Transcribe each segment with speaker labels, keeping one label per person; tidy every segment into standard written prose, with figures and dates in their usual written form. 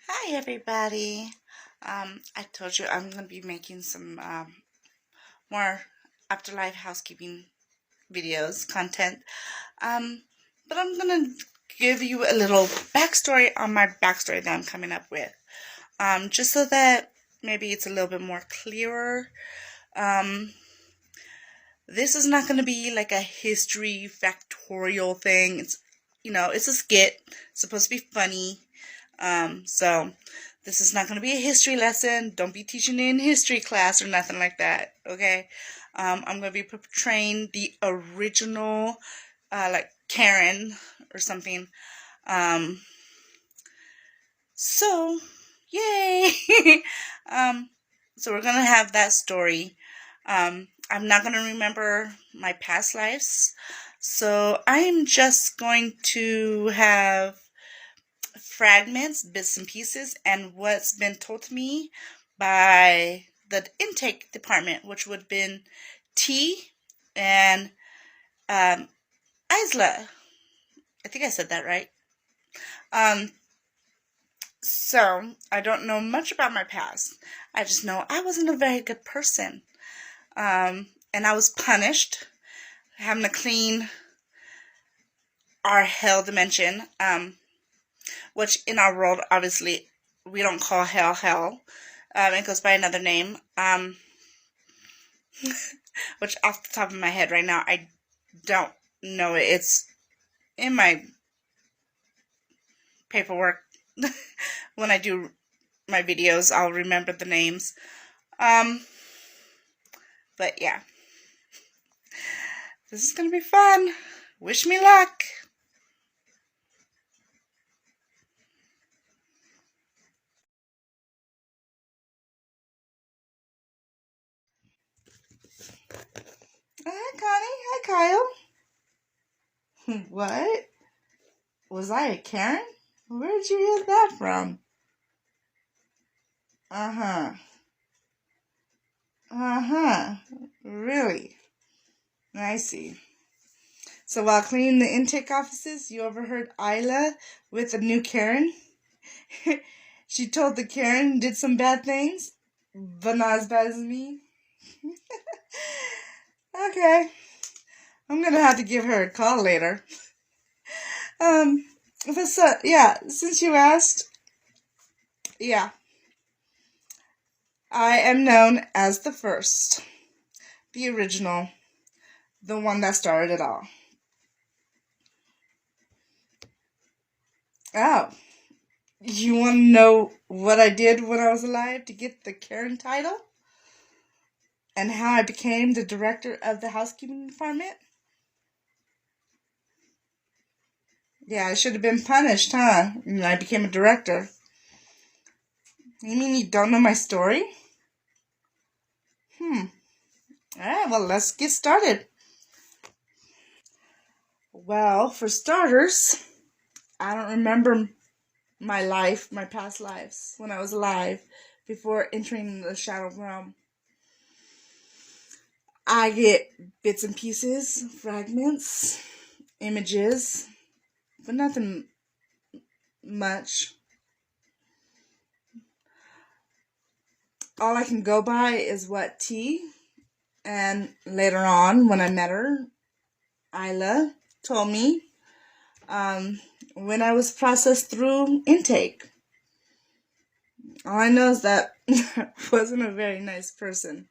Speaker 1: Hi everybody. I told you I'm going to be making some more afterlife housekeeping videos, content. Um, but I'm going to give you a little backstory on my backstory that I'm coming up with. Just so that maybe it's a little bit more clearer. Um, this is not going to be like a history factorial thing. It's a skit. It's supposed to be funny. So this is not going to be a history lesson. Don't be teaching in history class or nothing like that. Okay. I'm going to be portraying the original, like Karen or something. Um, so yay. um, so we're going to have that story. I'm not going to remember my past lives. So I'm just going to have fragments, bits and pieces, and what's been told to me by the intake department, which would have been T and Isla. I think I said that right. Um, so I don't know much about my past. I just know I wasn't a very good person. And I was punished having to clean our hell dimension, which in our world, obviously, we don't call hell. It goes by another name. Which off the top of my head right now, I don't know it. It's in my paperwork. When I do my videos, I'll remember the names. Um, but yeah, this is gonna be fun. Wish me luck. Hi, Connie. Hi, Kyle. What? Was I a Karen? Where'd you hear that from? Uh-huh. Uh-huh. Really? I see. So while cleaning the intake offices, you overheard Isla with a new Karen? She told the Karen did some bad things, but not as bad as me. Okay, I'm gonna have to give her a call later. Um, but so, yeah, since you asked, yeah, I am known as the first, the original, the one that started it all. Oh, you want to know what I did when I was alive to get the Karen title? And how I became the director of the housekeeping department? Yeah, I should have been punished, huh? And I became a director. You mean you don't know my story? Alright, well, let's get started. Well, for starters, I don't remember my life, my past lives, when I was alive, before entering the shadow realm. I get bits and pieces, fragments, images, but nothing much. All I can go by is what T, and later on, when I met her, Isla told me when I was processed through intake. All I know is that I wasn't a very nice person.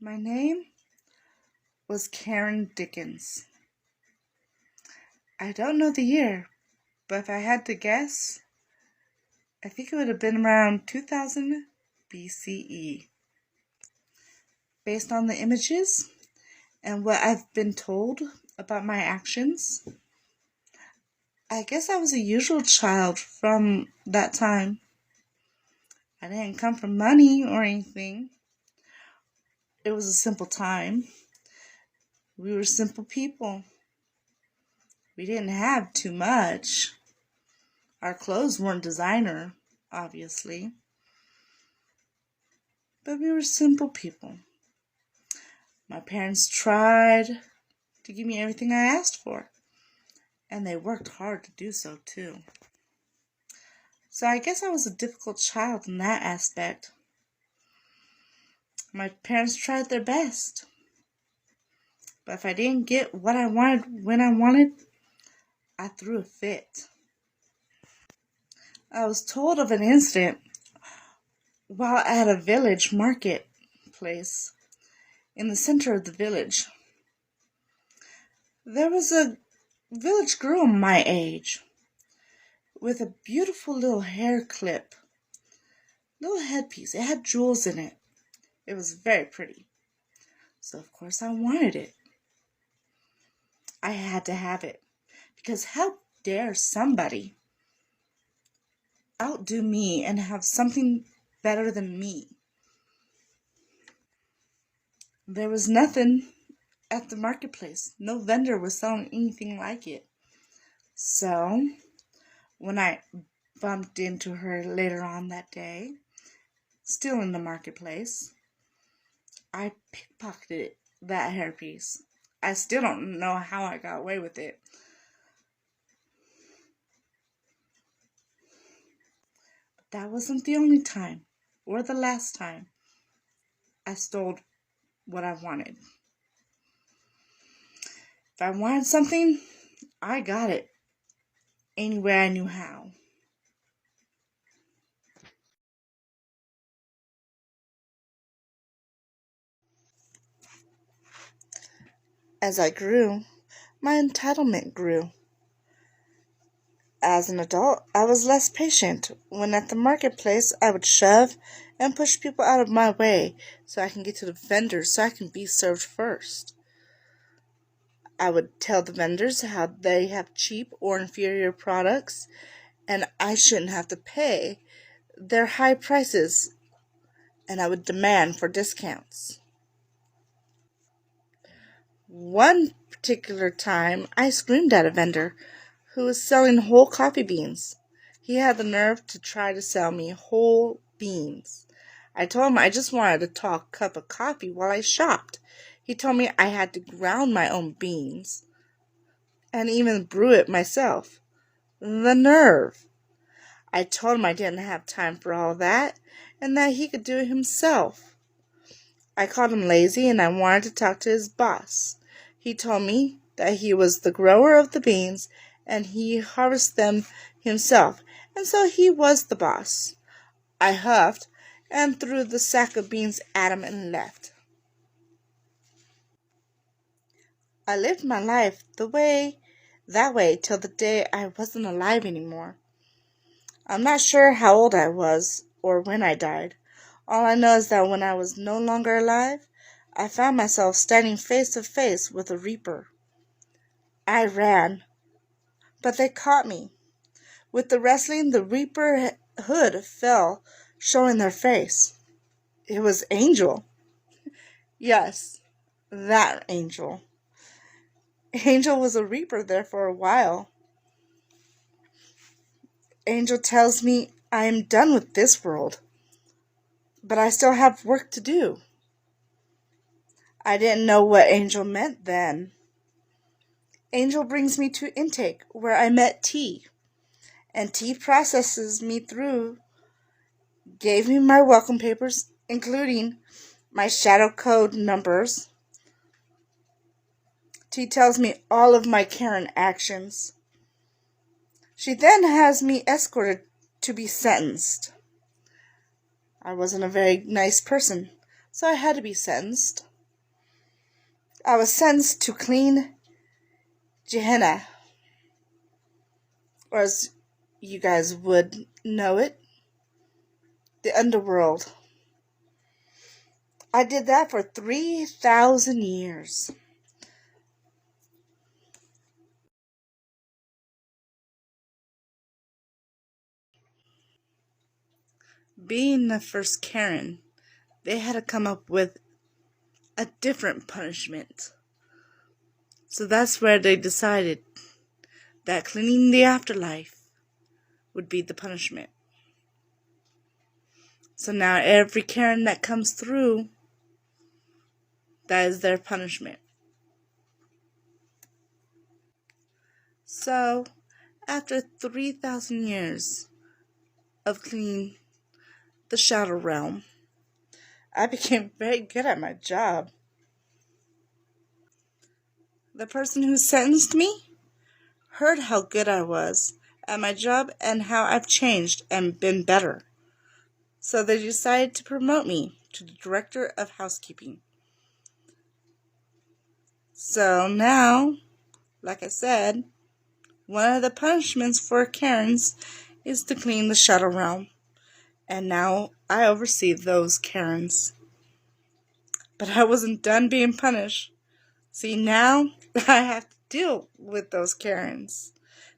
Speaker 1: My name was Karen Dickens. I don't know the year, but if I had to guess, I think it would have been around 2000 BCE. Based on the images and what I've been told about my actions, I guess I was a usual child from that time. I didn't come from money or anything. It was a simple time. We were simple people. We didn't have too much. Our clothes weren't designer, obviously. but we were simple people. My parents tried to give me everything I asked for, and they worked hard to do so too. So I guess I was a difficult child in that aspect. My parents tried their best, but if I didn't get what I wanted when I wanted, I threw a fit. I was told of an incident while at a village marketplace in the center of the village. There was a village girl my age with a beautiful little hair clip, little headpiece. It had jewels in it. It was very pretty. So of course I wanted it. I had to have it because how dare somebody outdo me and have something better than me? There was nothing at the marketplace. No vendor was selling anything like it. So when I bumped into her later on that day, still in the marketplace, I pickpocketed that hairpiece. I still don't know how I got away with it. But that wasn't the only time or the last time I stole what I wanted. If I wanted something, I got it any way I knew how. As I grew, my entitlement grew. As an adult, I was less patient. When at the marketplace, I would shove and push people out of my way so I can get to the vendors so I can be served first. I would tell the vendors how they have cheap or inferior products and I shouldn't have to pay their high prices, and I would demand for discounts. One particular time, I screamed at a vendor who was selling whole coffee beans. He had the nerve to try to sell me whole beans. I told him I just wanted a tall cup of coffee while I shopped. He told me I had to ground my own beans and even brew it myself. The nerve! I told him I didn't have time for all that and that he could do it himself. I called him lazy and I wanted to talk to his boss. He told me that he was the grower of the beans and he harvested them himself, and so he was the boss. I huffed and threw the sack of beans at him and left. I lived my life that way till the day I wasn't alive anymore. I'm not sure how old I was or when I died. All I know is that when I was no longer alive, I found myself standing face to face with a reaper. I ran, but they caught me. With the wrestling, the reaper hood fell, showing their face. It was Angel. Yes, that Angel. Angel was a reaper there for a while. Angel tells me I am done with this world, but I still have work to do. I didn't know what Angel meant then. Angel brings me to intake, where I met T, and T processes me through, gave me my welcome papers, including my shadow code numbers. T tells me all of my Karen actions. She then has me escorted to be sentenced. I wasn't a very nice person, so I had to be sentenced. I was sentenced to clean Gehenna, or as you guys would know it, the underworld. I did that for 3,000 years. Being the first Karen, they had to come up with a different punishment. So that's where they decided that cleaning the afterlife would be the punishment. So now every Karen that comes through, that is their punishment. So, after 3,000 years of cleaning the Shadow Realm, I became very good at my job. The person who sentenced me heard how good I was at my job and how I've changed and been better. So they decided to promote me to the Director of Housekeeping. So now, like I said, one of the punishments for Karens is to clean the Shadow Realm. And now I oversee those Karens. But I wasn't done being punished. See, now I have to deal with those Karens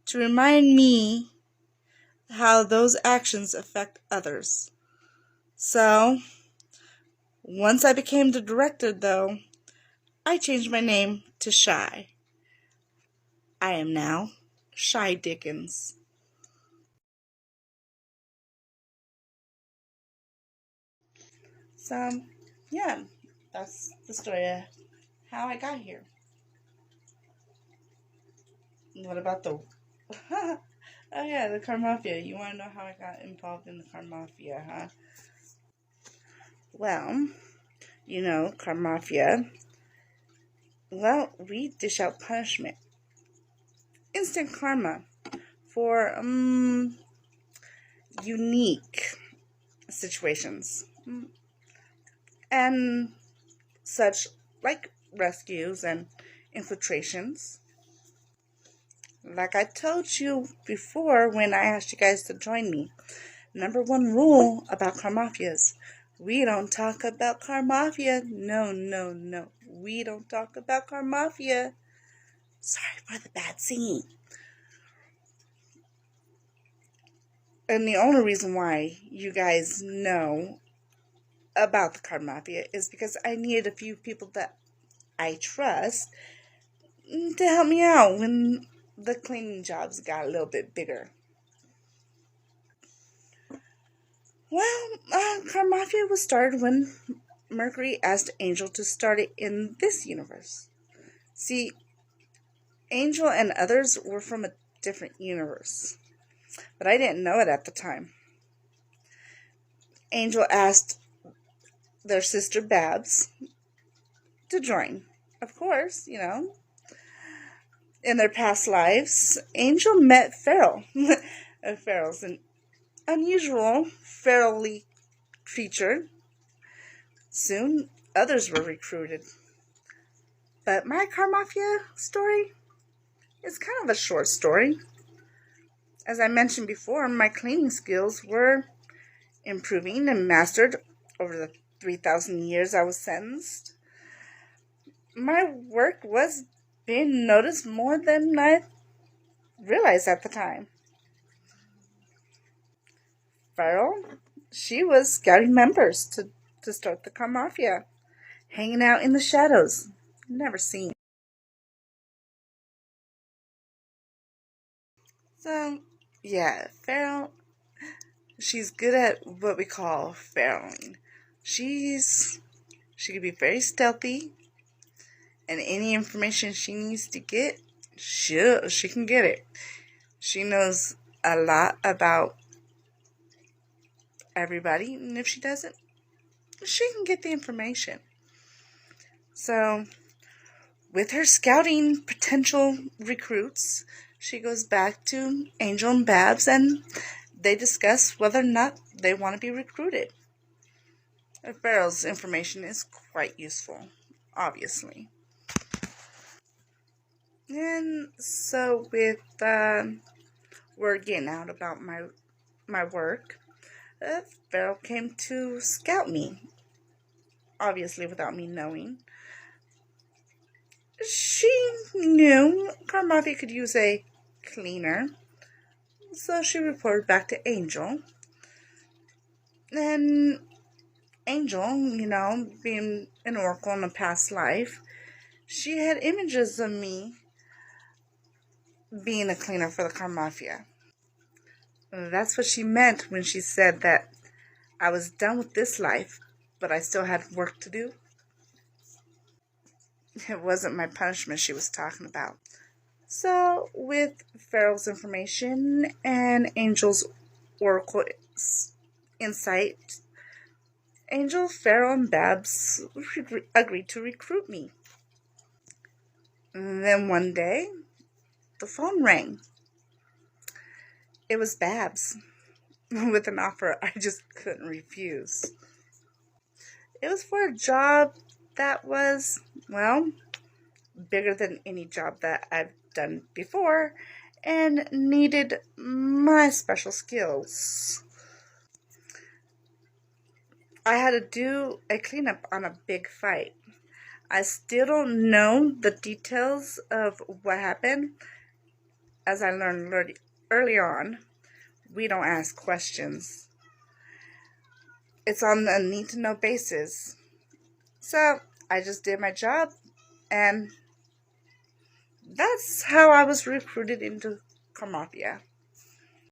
Speaker 1: to remind me how those actions affect others. So, once I became the director, though, I changed my name to Shy. I am now Shy Dickens. So, yeah, that's the story of how I got here. What about the... oh yeah, the Karmafia. You want to know how I got involved in the Karmafia, huh? Well, Karmafia. Well, we dish out punishment. Instant karma for unique situations. And such like rescues and infiltrations. Like I told you before when I asked you guys to join me, number one rule about Karmafias: we don't talk about Karmafia. No, no, no. We don't talk about Karmafia. Sorry for the bad singing. And the only reason why you guys know about the Karmafia is because I needed a few people that I trust to help me out when the cleaning jobs got a little bit bigger. Well, Karmafia was started when Mercury asked Angel to start it in this universe. See, Angel and others were from a different universe, but I didn't know it at the time. Angel asked their sister Babs to join. Of course, in their past lives, Angel met Feral. Feral's an unusual, ferally creature. Soon, others were recruited. But my Karmafia story is kind of a short story. As I mentioned before, my cleaning skills were improving and mastered over the 3,000 years I was sentenced. My work was being noticed more than I realized at the time. Feral, she was scouting members to start the Karmafia, hanging out in the shadows, never seen. So, yeah, Feral, she's good at what we call feraling. She can be very stealthy, and any information she needs to get, she can get it. She knows a lot about everybody, and if she doesn't, she can get the information. So, with her scouting potential recruits, she goes back to Angel and Babs, and they discuss whether or not they want to be recruited. Feral's information is quite useful, obviously. And so, with word getting out about my work, Feral came to scout me, obviously without me knowing. She knew Karmafia could use a cleaner, so she reported back to Angel. And Angel, being an oracle in a past life, she had images of me being a cleaner for the Karmafia. That's what she meant when she said that I was done with this life, but I still had work to do. It wasn't my punishment she was talking about. So, with Pharaoh's information and Angel's oracle insight, Angel, Pharaoh, and Babs agreed to recruit me. And then one day, the phone rang. It was Babs with an offer I just couldn't refuse. It was for a job that was, well, bigger than any job that I've done before and needed my special skills. I had to do a cleanup on a big fight. I still don't know the details of what happened. As I learned early on, we don't ask questions. It's on a need-to-know basis. So I just did my job, and that's how I was recruited into Karmafia.